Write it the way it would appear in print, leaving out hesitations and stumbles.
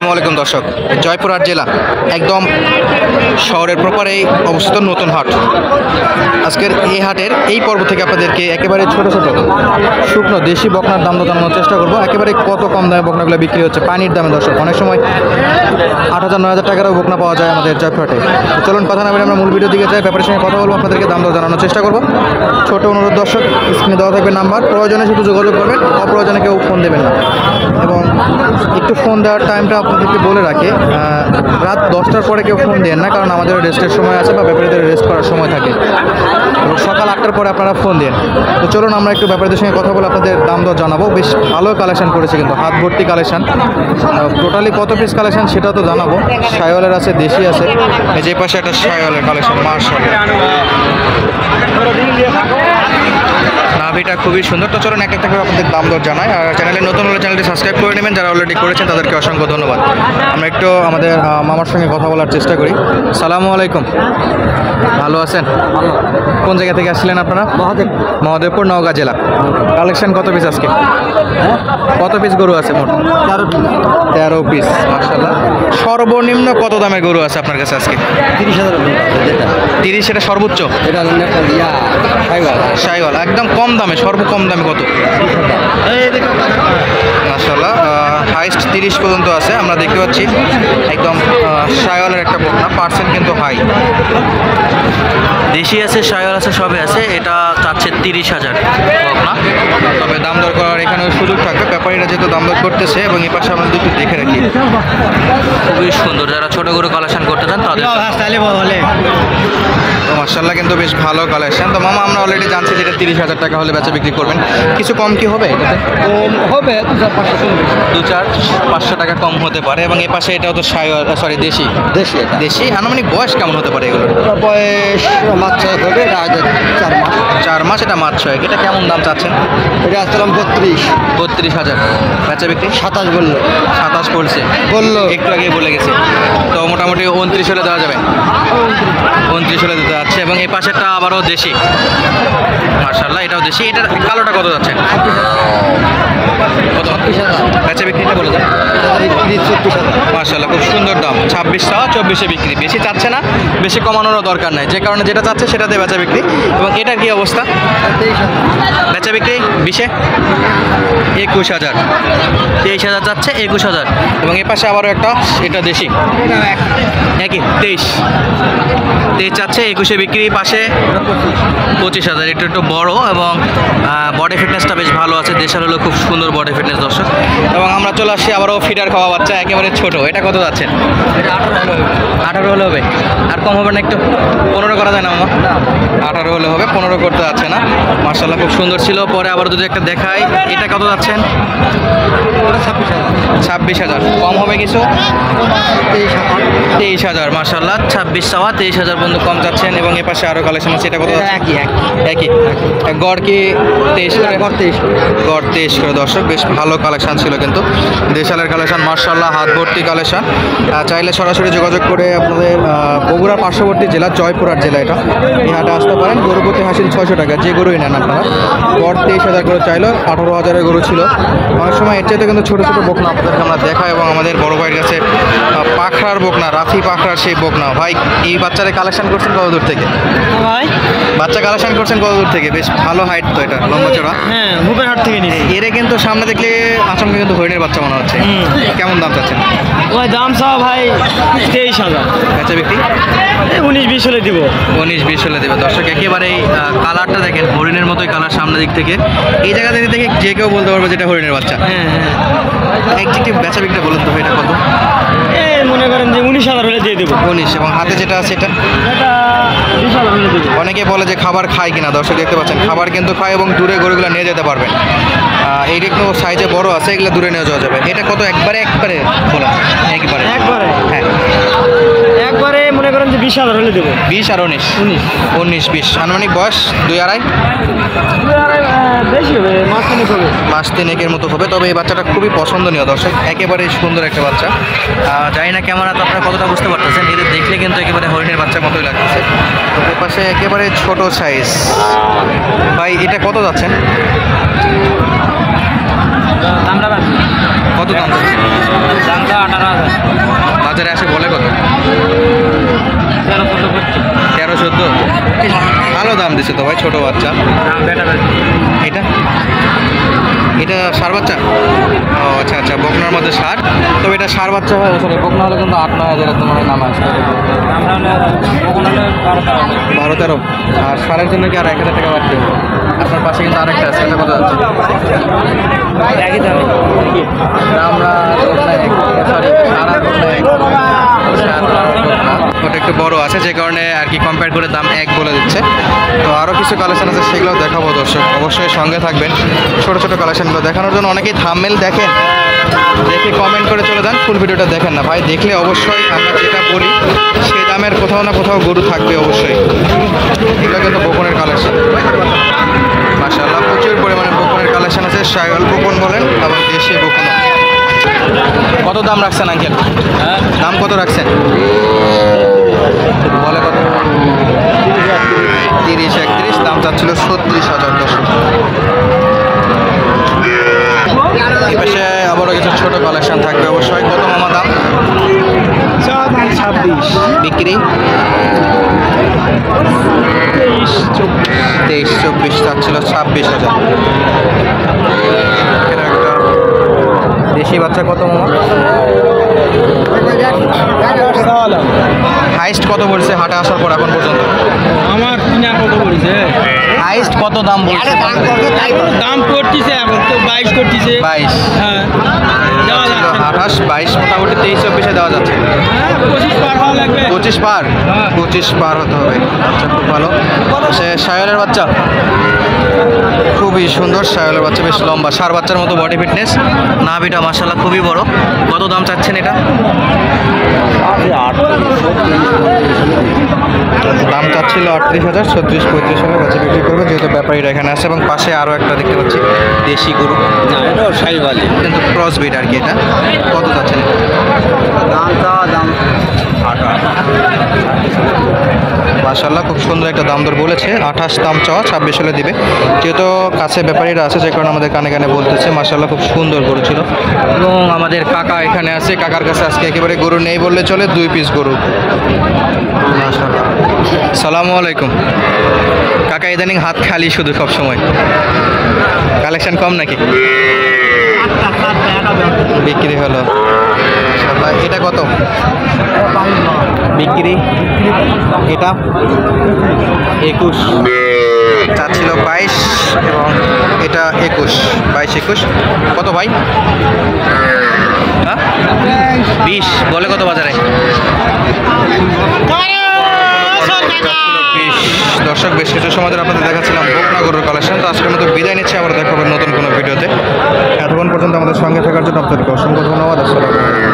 আসসালামু আলাইকুম দর্শক, জয়পুরহাট জেলা একদম শহরের প্রপারেই অবস্থিত নতুন হাট। আজকের এই হাটের এই পর্ব থেকে আপনাদেরকে একেবারে ছোট ছোট শুকনো দেশি বকনার দাম জানানোর চেষ্টা করব। একেবারে কত কম দামে বকনাগুলো বিক্রি হচ্ছে, পানির দামে দর্শক। অনেক সময় 8,000-9,000 টাকারও বকনা পাওয়া যায় আমাদের জয়পুরহাটে। তো চলুন কথা না বলে আমরা মূল ভিডিও দিকে যাই, ব্যাপারের সঙ্গে কথা বলবো, আপনাদেরকে দাম জানানোর চেষ্টা করব। ছোট অনুরোধ দর্শক, স্ক্রিনে দেওয়া থাকবে নাম্বার, প্রয়োজনে শুধু যোগাযোগ করবেন, অপ্রয়োজনে কেউ ফোন দেবেন না। এবং একটু ফোন দেওয়ার টাইমটা আপনাদেরকে বলে রাখি, রাত 10টার পরে কেউ ফোন দেন না, কারণ আমাদের রেস্টের সময় আছে বা ব্যাপারীদের রেস্ট করার সময় থাকে। এবং সকাল 8টার পরে আপনারা ফোন দেন। তো চলুন আমরা একটু ব্যাপারীদের সঙ্গে কথা বলে আপনাদের দাম দর জানাবো। বেশ ভালো কালেকশন করেছে, কিন্তু হাত ভর্তি কালেকশন। টোটালি কত পিস কালেকশন সেটা তো জানাবো। শাইওয়ালের আছে, দেশি আছে। এই যে পাশে একটা শাইওয়ালের কালেকশন, মাশাআল্লাহ, নাভিটা খুবই সুন্দর। তো চলুন একটা করে আপনাদের দাম দর জানাই। আর চ্যানেলে নতুন হলে চ্যানেলটি সাবস্ক্রাইব করে নেবেন, যারা অলরেডি করেছেন তাদেরকে অসংখ্য ধন্যবাদ। আমরা একটু আমাদের মামার সঙ্গে কথা বলার চেষ্টা করি। সালামু আলাইকুম, ভালো আছেন? কোন জায়গা থেকে আসছিলেন আপনারা? মহাদেবপুর, নওগাঁ জেলা। কালেকশন কত পিস আজকে? কত পিস গরু আছে মোট? 13 পিস, মাশাআল্লাহ। সর্বনিম্ন কত দামের গরু আছে আপনার কাছে আজকে? 30,000। 30, এটা সর্বোচ্চ? শাইওয়াল একদম কম দামে, সর্বকম দামে কত? মাশাআল্লাহ, হাইস্ট 30 পর্যন্ত আছে। আমরা দেখতে পাচ্ছি একদম শাইওয়ালের একটা বকনা, পার্সেন্ট কিন্তু হাই। দেশি আছে, শাইওয়াল আছে, সবে আছে। এটা চাচ্ছে 30,000 বকনা। তবে দাম দর করার এখানেও সুযোগ থাকবে, ব্যাপারীরা যেহেতু দাম দর করতেছে। এবং এই পাশে আমরা একটু দেখে রাখি, খুবই সুন্দর। যারা ছোট গরু কালেকশন করতে চান তাদের তো মাশাআল্লাহ কিন্তু বেশ ভালো কালেকশন। তো মামা, আমরা অলরেডি জানছি যেটা 30,000 টাকা হলে বেচা বিক্রি করবেন। কিছু কম কি হবে? কম হবে 2-4-500 টাকা কম হতে পারে। এবং এই পাশে এটাও তো শাইওয়াল, সরি দেশি। দেশি আনুমানিক বয়স কেমন হতে পারে এগুলো? বয়স মাছ 6 হবে, 4 মাস। 4 মাস, এটা মাছ 6। এটা কেমন দাম চাচ্ছেন? এটা আসলাম 32,000। বেচা বিক্রি 27 বললো। 27 পড়ছে, বললো একটু আগে বলে গেছে। তো মোটামুটি 29 হলে দেওয়া যাবে। 29 হলে দিতে যাচ্ছে। এবং এই পাশেরটা আবারও দেশি, মাশাআল্লাহ, এটাও দেশি। এটার কালোটা কত যাচ্ছে? কত বেচা বিক্রিটা বলে দেন। 30-34,000। মাশাআল্লাহ, খুব সুন্দর দাম। 26 চাওয়া, 24-এ বিক্রি। বেশি চাচ্ছে না, বেশি কমানোরও দরকার নাই, যে কারণে যেটা চাচ্ছে সেটাতে বেচা বিক্রি। এবং এটার কি অবস্থা? 23,000। বেচা বিক্রি 20-এ 21,000। 23,000 যাচ্ছে, 21,000। এবং এ পাশে আবারও একটা, এটা দেশি, একই 23 চাচ্ছে, 21-এ বিক্রি। পাশে 25,000। একটু একটু বড় এবং বডি ফিটনেসটা বেশ ভালো আছে। দেশাল হলো খুব সুন্দর বডি ফিটনেস দর্শক। এবং আমরা চলে আসছি আবারও ফিডার খাওয়া বাচ্চা, একেবারে ছোট। এটা কত যাচ্ছেন? 18 হলে হবে। আর কম হবে না একটু? 15 করা যায় না মামা? 18 হলে হবে, 15 করতে যাচ্ছে না। মাশাআল্লাহ, খুব সুন্দর ছিল। পরে আবার যদি একটা দেখাই, এটা কত যাচ্ছেন? 26,000। কম হবে কিছু? 23,000। মাশাআল্লাহ, 26 চাওয়া, 23,000 বন্ধু কম যাচ্ছেন। এবং এ পাশে আরও কালেকশন আছে। এটা কত? একই। গড় কি 23 করে? গড় 23 করে দর্শক। বেশ ভালো কালেকশন ছিল কিন্তু, দেশালের কালেকশন, মাশাআল্লাহ, হাত ভর্তি কালেকশন। চাইলে সরাসরি যোগাযোগ করে আপনাদের বগুড়ার পার্শ্ববর্তী জেলা জয়পুরহাট জেলা, এটা এই হাটে আসতে পারেন। গরু প্রতি হাসিল 600 টাকা, যে গরুই নেন আপনারা। গড় 23,000 করে চাইলো, 18,000-এর গরু ছিল। অনেক সময় এর চাইতে কিন্তু ছোটো ছোটো বকনা আপনাদেরকে আমরা দেখাই। এবং আমাদের বড় ভাইয়ের কাছে পাখরার বকনা, রাফি পাখরার সেই বকনা। ভাই, এই বাচ্চারে কালেকশন করছেন কত দূর থেকে? ভাই, বাচ্চা কালেকশন করছেন কত দূর থেকে? বেশ ভালো হাইট তো, এটা লম্বা চড়া। হ্যাঁ, মুখের হাট থেকে নিয়েছি। এরে কিন্তু সামনে দেখলে আচমকা কিন্তু হরিণের বাচ্চা মনে হচ্ছে। কেমন দাম চাচ্ছেন? ওই দাম চাও ভাই 23,000। বেচা বিক্রি 19-20 হলে দিব। 19-20 হলে দেবে দর্শক। একেবারেই কালারটা দেখেন, হরিণের মতোই কালার সামনের দিক থেকে। এই জায়গা থেকে যে কেউ বলতে পারবে যেটা হরিণের বাচ্চা। হ্যাঁ। একটি বেচা বিক্রি বলুন তো, এটা কত? মনে করেন যে 19,000 হলে দিয়ে দেবো। 19। এবং হাতে যেটা আছে এটা? এটা 20,000 হলে দেবো। অনেকে বলে যে খাবার খায় কিনা, দর্শক দেখতে পাচ্ছেন খাবার কিন্তু খায়। এবং দূরে গরুগুলো নিয়ে যেতে পারবেন। এইটা একটু সাইজে বড় আছে, এগুলো দূরে নিয়ে যাওয়া যাবে। এটা কত? একবারে বলো। একবারে হ্যাঁ, একবারে মনে করেন যে 20,000 হলে দেবো। 20 আর 19-20 আনুমানিক বয়স 2-2.5 বেশি হবে, মাস 3-এর মতো হবে। তবে এই বাচ্চাটা খুবই পছন্দনীয় দর্শক, একেবারে সুন্দর একটা বাচ্চা। জানি না ক্যামেরাতে আপনারা কতটা বুঝতে পারতেছেন, এদের দেখলে কিন্তু একেবারে হরিণের বাচ্চার মতোই লাগতেছে। এর পাশে একেবারে ছোট সাইজ। ভাই, এটা কত যাচ্ছেন? দামটা কত দাম? দামটা 18,000। ভালো দাম দিছে তো ভাই, ছোট বাচ্চা। এটা এটা ষাঁড় বাচ্চা? ও আচ্ছা আচ্ছা, বকনার মধ্যে ষাঁড়। তবে এটা ষাঁড় বাচ্চা হয়, সরি বকনা হলে কিন্তু 8-9 হাজার তোমার নাম আসবে। 12-13। আর ষাঁড়ের জন্য কি আর 1,000 টাকা বাড়তে হবে? আপনার পাশে কিন্তু আরেকটা আছে, এটা কত যাচ্ছে? একই দামে আমরা সরি ওটা একটু বড় আছে, যে কারণে আর কি কম্পেয়ার করে দাম এক বলে দিচ্ছে। তো আরও কিছু কালেকশন আছে, সেগুলো দেখাবো দর্শক, অবশ্যই সঙ্গে থাকবেন। ছোট ছোট কালেকশনগুলো দেখানোর জন্য অনেকেই থাম্বনেল দেখেন, দেখে কমেন্ট করে চলে যান, ফুল ভিডিওটা দেখেন না ভাই। দেখলে অবশ্যই আমরা যেটা বলি সেই দামের কোথাও না কোথাও গরু থাকবে অবশ্যই। এগুলো কিন্তু বকনের কালেকশন, মাশাআল্লাহ প্রচুর পরিমাণে বকনের কালেকশন আছে। শাইওয়াল বকন বলেন এবং দেশি বকন। কত দাম রাখছেন আঙ্কেল? দাম কত রাখছেন? বলে কত? 30-31, দাম চাচ্ছিল 36,000 দর্শক। এই পাশে আবারও কিছু ছোট কালেকশন থাকবে অবশ্যই। কত মামা দাম? 26। বিক্রি 23-24, চাচ্ছিল 26,000। দেশি বাচ্চা কত মামা? হাইস্ট কত বলছে হাটে আসার পর এখন পর্যন্ত? আমার কিনা কত বলছে? হাইস্ট কত দাম বলছে? দাম করতেছে এখন তো 22 করতেছে। 22। হ্যাঁ, দেওয়া যাচ্ছে 28, 22, মোটামুটি 23-24-এ দেওয়া যাচ্ছে। 25 পার হওয়া লাগবে। 25 পার? 25 পার হতে হবে। আচ্ছা, খুব ভালো। সে শায়লের বাচ্চা খুবই সুন্দর, শায়লের বাচ্চা বেশ লম্বা, ষাঁড় বাচ্চার মতো বডি ফিটনেস, নাভিটা মাশাআল্লাহ খুবই বড়। কত দাম চাচ্ছেন এটা? দাম চাচ্ছিল 38,000, 36-35 হলে বাচ্চা বিক্রি করবে, যেহেতু ব্যাপারীরা এখানে আছে। এবং পাশে আরও একটা দেখতে পাচ্ছি দেশি গরু, না এটাও শাইওয়ালি, কিন্তু ক্রস ব্রিড আর কি। এটা কত চাচ্ছেন? দাম মাশাআল্লাহ খুব সুন্দর একটা দাম দর বলেছে। 28 দাম চাওয়া, 26 হলে দিবে। যেহেতু কাছে ব্যাপারীরা আছে, যে কারণে আমাদের কানে কানে বলতেছে। মাশাআল্লাহ খুব সুন্দর গরু ছিল। এবং আমাদের কাকা এখানে আছে, কাকার কাছে আজকে একেবারে গরু নেই বললে চলে, 2 পিস গরু। মাশাআল্লাহ। সালামু আলাইকুম কাকা, ইদানিং হাত খালি শুধু সব সময়, কালেকশন কম নাকি? বিক্রি হলো মাশাআল্লাহ। এটা কত বিক্রি? এটা 21, চাচ্ছিল 22 এবং এটা 22-21। কত ভাই? হ্যাঁ 20, বলে কত বাজারে? 20। দর্শক, বেশ কিছু সময় ধরে আপনাদের দেখাচ্ছিলাম বকনা গরুর কালেকশন। তো আজকের মতো বিদায় নিচ্ছি, আবার দেখা হবে নতুন কোনো ভিডিওতে। এতক্ষণ পর্যন্ত আমাদের সঙ্গে থাকার জন্য আপনাদেরকে অসংখ্য ধন্যবাদ। আসসালামু আলাইকুম।